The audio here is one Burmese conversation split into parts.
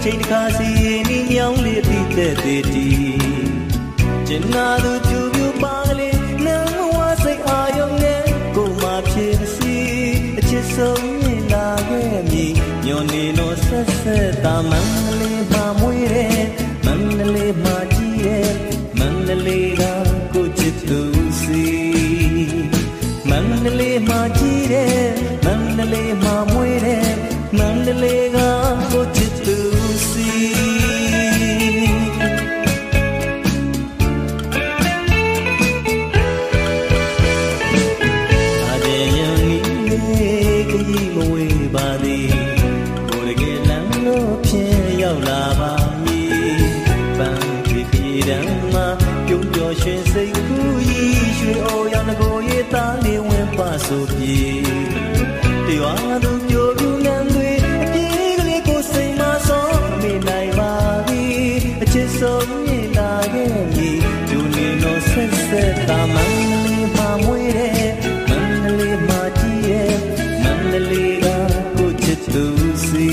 ချိန်တစ်ခါစီနီးမြောင်းလေးတိတဲ့တေတီကျင်နာသူပြူပြူပါကလေးနန်းဝါစိတ်အာယုံနဲ့ကိုမှဖြစ်စီအချစ်ဆုံးရင်လာခဲ့မည်ညွန်နေလို့ဆက်ဆက်တာမန္တလေးမှာမွေးတယ်မန္တလေးမှာကြီးတယ်မန္တလေးကကိုချစ်သူစီမန္တလေးမှာကြီးတယ်မန္တလေးမှာမွေးတယ်မန္တလေးကကိုချစ်သူစီအတဲ့ယံနီလေးခရီးမဝေးပါသည်ကိုယ်တကယ်လမ်းလို့ဖြစ်ရောက်လာပါမည်ပန်းဖြစ်ပြည်တမ်းမှာပြုံးပျော်ရွှင်စိတ်ကူးကြီးရွှေအိုရောင်ကိုရေးသားလေးဝင်ပါဆိုပြေတရွာသူကြိုပြူနန်းတွေအပြေးကလေးကိုစိတ်မဆောမိနိုင်ပါသည်အချစ်ဆုံးရင်လာခဲ့မည်ဂျူနီနိုဆက်ဆက်တာမန္တလေးမှာမွေးတယ်မန္တလေးမှာကြီးရဲ့မန္တလေးကကိုချစ်သူစီ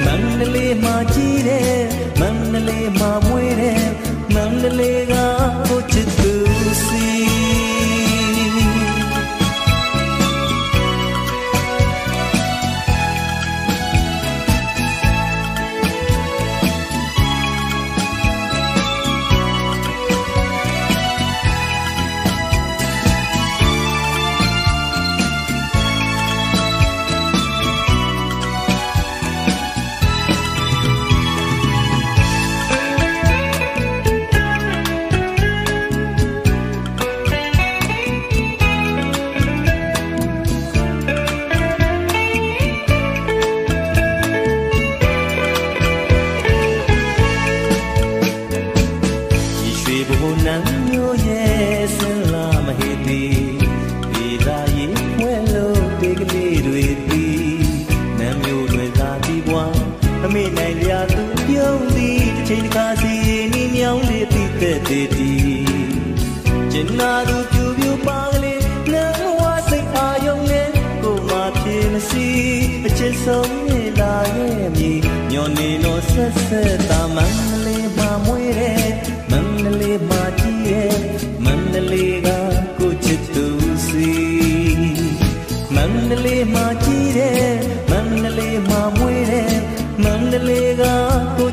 မန္တလေးမှာကြီးတယ်မန္တလေးမှာမွေးတယ်မန္တလေးကကိုချစ်သူစီကျင်နာသူပြူပြူပါကလေးနန်းဝါစိတ်အာယုံနဲ့ကိုမှဖြစ်မစီအချစ်ဆုံးရင်လာခဲ့မည်ညွန်နေလို့ဆက်ဆက်တာမန္တလေးမှာမွေးတယ်မန္တလေးမှာကြီးရဲ့မန္တလေးကကိုချစ်သူစီမန္တလေးမှာကြီးတယ်မန္တလေးမှာမွေးတယ်မန္တလေးကကို